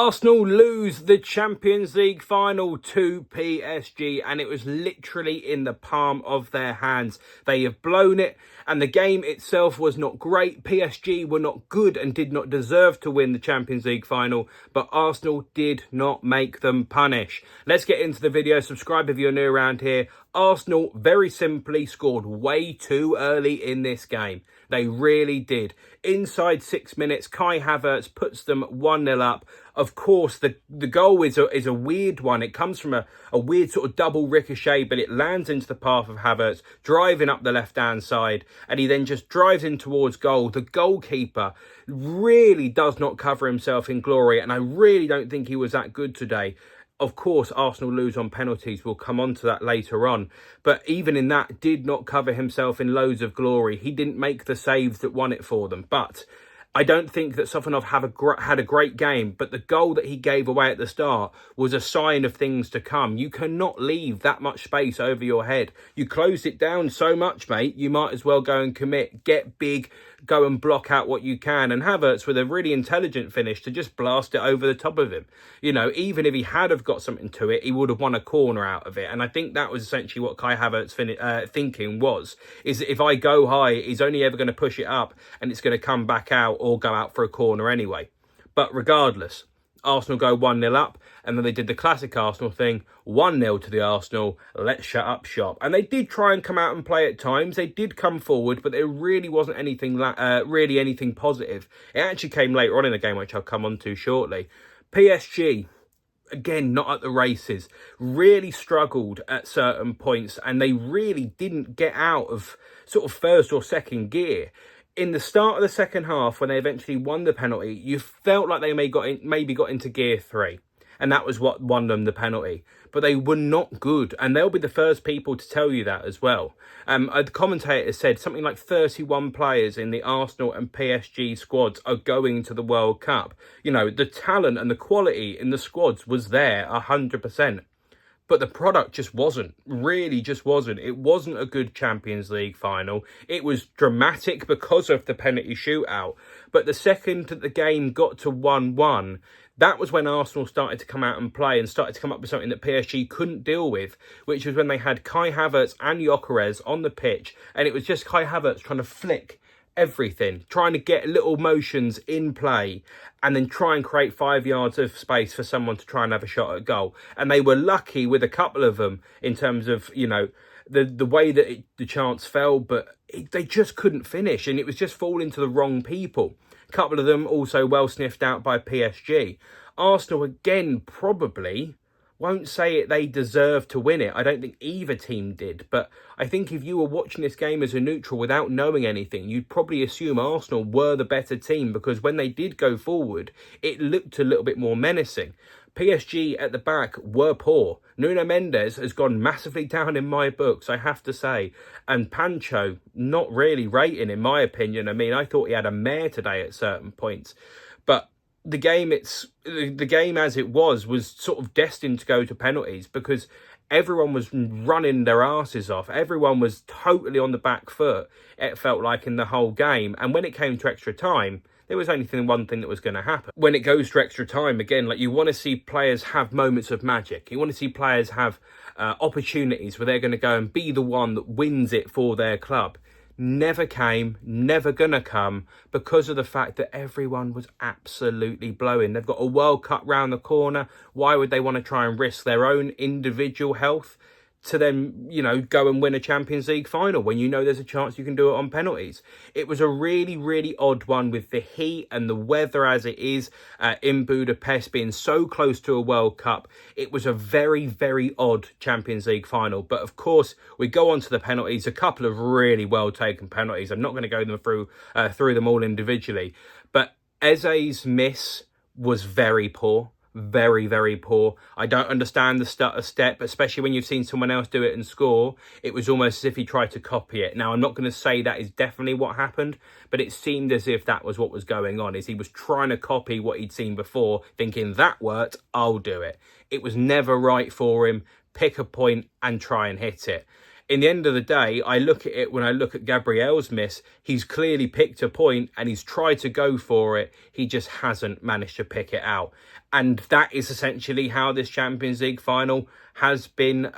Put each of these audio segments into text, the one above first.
Arsenal lose the Champions League final to PSG, and it was literally in the palm of their hands. They have blown it, and the game itself was not great. PSG were not good and did not deserve to win the Champions League final, but Arsenal did not make them punish. Let's get into the video. Subscribe if you're new around here. Arsenal very simply scored way too early in this game. They really did. Inside 6 minutes, Kai Havertz puts them 1-0 up. Of course, the goal is a weird one. It comes from a weird sort of double ricochet, but it lands into the path of Havertz, driving up the left-hand side, and he then just drives in towards goal. The goalkeeper really does not cover himself in glory, and I really don't think he was that good today. Of course, Arsenal lose on penalties. We'll come on to that later on. But even in that, did not cover himself in loads of glory. He didn't make the saves that won it for them. But I don't think that Sofanov had a great game, but the goal that he gave away at the start was a sign of things to come. You cannot leave that much space over your head. You closed it down so much, mate, you might as well go and commit. Get big, go and block out what you can. And Havertz, with a really intelligent finish, to just blast it over the top of him. You know, even if he had have got something to it, he would have won a corner out of it. And I think that was essentially what Kai Havertz thinking was, is that if I go high, he's only ever going to push it up and it's going to come back out or go out for a corner anyway. But regardless, Arsenal go 1-0 up, and then they did the classic Arsenal thing, 1-0 to the Arsenal, let's shut up shop. And they did try and come out and play at times. They did come forward, but there really wasn't anything positive. It actually came later on in the game, which I'll come on to shortly. PSG, again, not at the races, really struggled at certain points, and they really didn't get out of sort of first or second gear. In the start of the second half, when they eventually won the penalty, you felt like they maybe got into gear 3. And that was what won them the penalty. But they were not good. And they'll be the first people to tell you that as well. The commentator said something like 31 players in the Arsenal and PSG squads are going to the World Cup. You know, the talent and the quality in the squads was there 100%. But the product just wasn't. Really just wasn't. It wasn't a good Champions League final. It was dramatic because of the penalty shootout. But the second that the game got to 1-1, that was when Arsenal started to come out and play and started to come up with something that PSG couldn't deal with, which was when they had Kai Havertz and Gyökeres on the pitch. And it was just Kai Havertz trying to flick everything, trying to get little motions in play and then try and create 5 yards of space for someone to try and have a shot at goal. And they were lucky with a couple of them in terms of, you know, the way that the chance fell, but they just couldn't finish, and it was just falling to the wrong people. A couple of them also well sniffed out by PSG. Arsenal, again, probably won't say it they deserve to win it. I don't think either team did. But I think if you were watching this game as a neutral without knowing anything, you'd probably assume Arsenal were the better team, because when they did go forward, it looked a little bit more menacing. PSG at the back were poor. Nuno Mendes has gone massively down in my books, I have to say. And Pancho, not really rating in my opinion. I mean, I thought he had a mare today at certain points. But the game as it was sort of destined to go to penalties, because everyone was running their asses off. Everyone was totally on the back foot, it felt like, in the whole game. And when it came to extra time, there was only one thing that was going to happen. When it goes to extra time, again, like, you want to see players have moments of magic. You want to see players have opportunities where they're going to go and be the one that wins it for their club. Never came, never gonna come, because of the fact that everyone was absolutely blowing. They've got a World Cup round the corner. Why would they want to try and risk their own individual health to then, you know, go and win a Champions League final when you know there's a chance you can do it on penalties? It was a really, really odd one with the heat and the weather as it is in Budapest, being so close to a World Cup. It was a very, very odd Champions League final. But of course, we go on to the penalties. A couple of really well taken penalties. I'm not going to go through them all individually. But Eze's miss was very poor. Very, very poor. I don't understand the stutter step, especially when you've seen someone else do it and score. It was almost as if he tried to copy it. Now, I'm not going to say that is definitely what happened, but it seemed as if that was what was going on, is he was trying to copy what he'd seen before, thinking that worked, I'll do it. It was never right for him. Pick a point and try and hit it. in the end of the day, I look at it when I look at Gabriel's miss, he's clearly picked a point and he's tried to go for it. He just hasn't managed to pick it out. And that is essentially how this Champions League final has been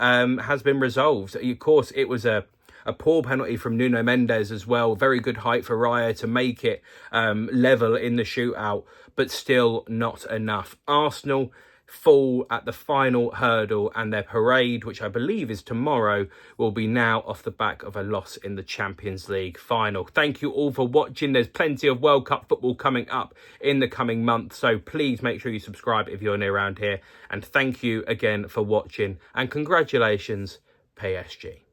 resolved. Of course, it was a poor penalty from Nuno Mendes as well. Very good height for Raya to make it level in the shootout, but still not enough. Arsenal fall at the final hurdle, and their parade, which I believe is tomorrow, will be now off the back of a loss in the Champions League final. Thank you all for watching. There's plenty of World Cup football coming up in the coming month, so please make sure you subscribe if you're new around here. And thank you again for watching, and congratulations, PSG.